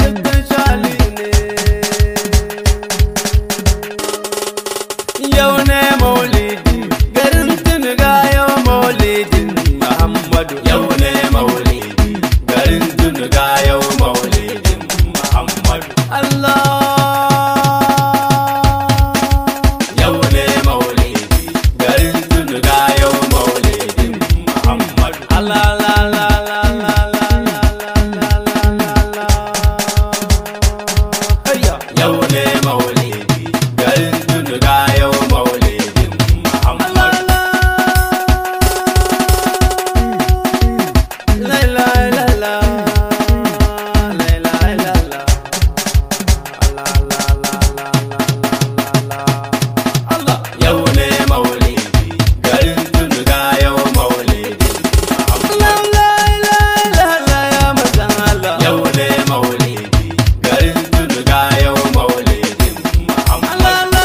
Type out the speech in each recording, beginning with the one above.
dukkan shali ne. Yau ne maulidi garin Tunuga, yau maulidin Muhammadu. Yau ne maulidi garin Tunuga, yau maulidin Muhammadu. Allah. Yau ne maulidi garin Tunuga, yau maulidin Muhammadu. Allah la la la la la la la la la la. Hayya. Yau ne maulidi garin Tunuga, yau maulidin Muhammadu. La la la la. La la la la. La la la la la la. Allah. Yau ne maulidi garin Tunuga, yau maulidin Muhammadu. La la la la ya manzon Allah. Yau ne maulidi garin Tunuga, yau maulidin Muhammadu.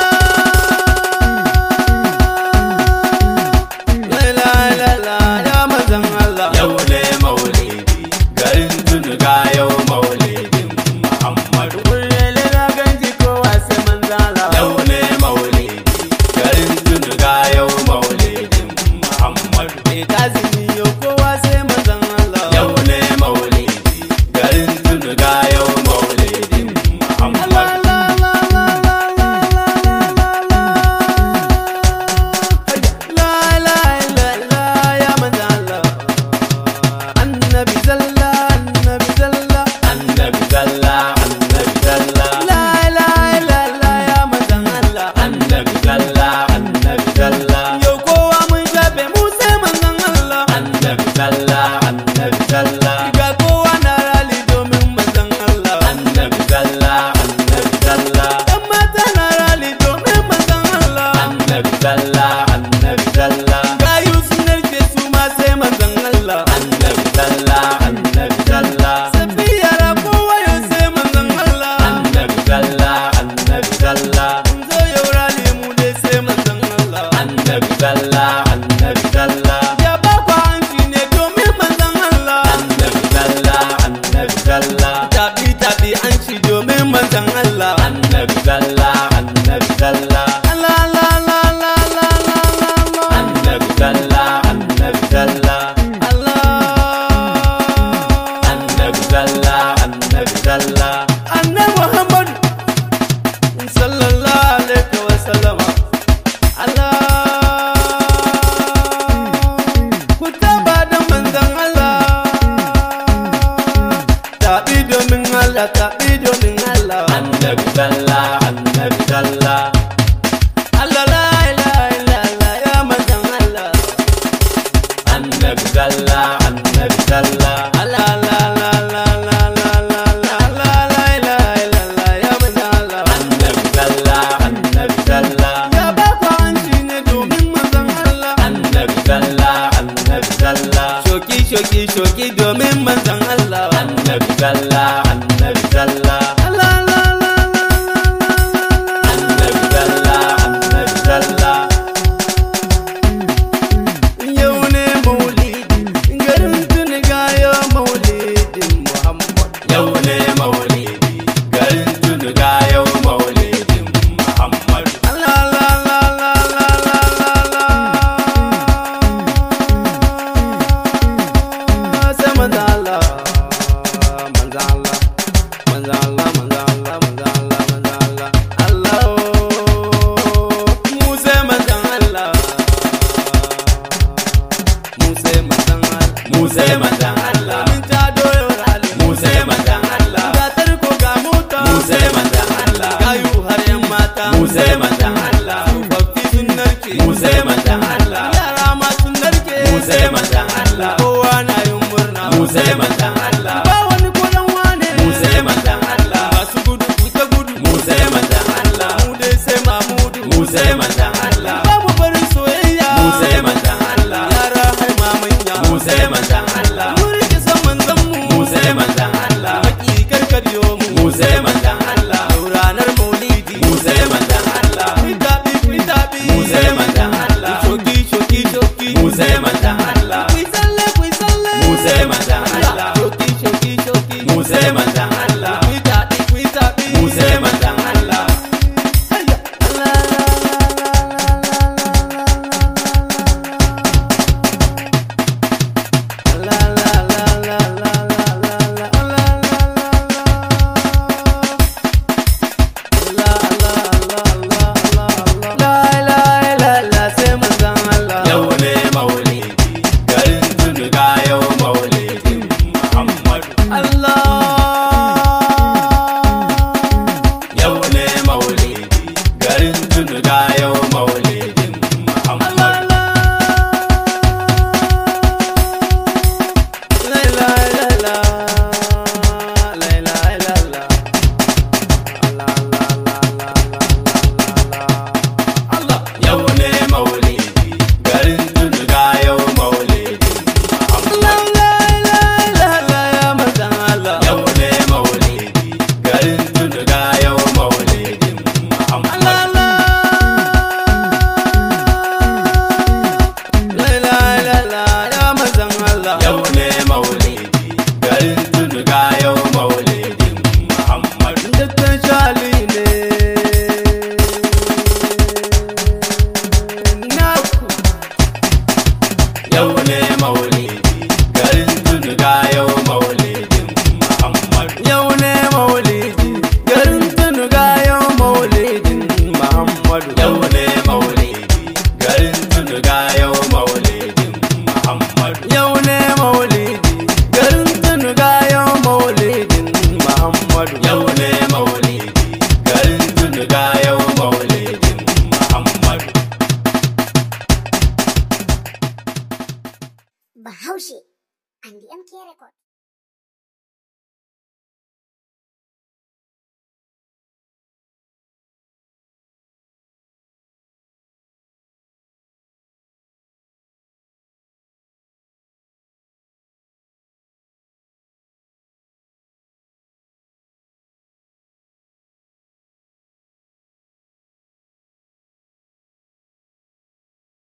La la la la ya manzon Allah. Yau ne maulidi garin Tunuga, yau maulidin Muhammadu. Kullele na ganji kowa sai manzon Allah. Yau ne maulidi garin Tunuga, yau maulidin Muhammadu. Bai kazini yau kowa sai manzon Allah. Yau ne maulidi garin Tunuga, yau maulidin Muhammadu. La la la la ya manzon Allah. Annabi zalla, annabi zalla, annabi zalla, annabi zalla. La la la la ya manzon Allah. Annabi zalla, annabi zalla. Yau kowa mun shafe mu sai manzon Allah. Annabi zalla, annabi zalla. Ga kowa na rali domin manzon Allah. Annabi zalla, annabi zalla. Yan mata na rali domin manzon Allah. Annabi zalla, annabi zalla. Gayu sun narke su ma sai manzon Allah. Annabi zalla, annabi zalla. Safiyara kowa yau sai manzon Allah. Annabi zalla, annabi zalla. Mun zo yau rali mu dai sai manzon Allah. Annabi zalla, annabi zalla. Ya ba ku hanci ne domin manzon Allah. Annabi zalla, annabi zalla. Tabi tabi hanci domin manzon Allah. Annabi zalla, annabi zalla. La la la la la la la. Annabi zalla, annabi zalla. Allah. Annabi zalla, annabi zalla. Annabi Muhammadu sallallahu alaihi wa sallam. Allah. Ku taba da manzon Allah. Tabi domin Allah, tabi domin Allah. Annabi zalla, annabi zalla. Allah la ilaha illallah ya manzon Allah. Annabi zalla, annabi zalla. Allah la la la la la la la la la ilaha illallah ya manzon Allah. Annabi zalla, annabi zalla. Ya ba ku hanci ne domin manzon Allah. Annabi zalla, annabi zalla. Shoki shoki shoki domin manzon Allah. Annabi zalla, annabi zalla. Allah la la la la la la. Annabi zalla, annabi zalla. Yau ne maulidi garin Tunuga, yau maulidin Muhammad. Yau ne maulidi garin Tunuga, yau maulidin Muhammad. La la la la la la la la. Sai manzon Allah, manzon Allah, manzon Allah, manzon Allah, manzon Allah, manzon Allah. Allah mu sai manzon Allah. Mu sai manzon Allah. Mu sai manzon Allah. Mun ta doyo rali. Mu sai manzon Allah. Ga tarko ga mota. Mu sai manzon Allah. Gayu har yan mata. Mu sai manzon Allah. Tsofaffi sun narke. Mu sai manzon Allah. Yara ma sun narke. Mu sai manzon Allah. Kowa na yin murna. Mu sai manzon Allah. Ba wani kodan wane. Mu sai manzon Allah. Masu gudu ku ta gudu. Mu sai manzon Allah. Mu dai sai Mahmudu. Mu sai manzon Allah. Ba mu barin soyayya. Mu sai manzon Allah. Yara har ma manya. Mu sai manzon Allah. Mu rike san manzon mu. Mu sai manzon Allah. Maki karkadiyo mu. Mu sai manzon Allah. Ranar maulidi. Mu sai manzon Allah. Ku tabi ku tabi. Mu sai manzon Allah. Shoki shoki shoki. Mu sai manzon Allah. Ku salle ku salle. Mu sai manzon Allah. Shoki shoki shoki. Mu sai manzon Allah. Allah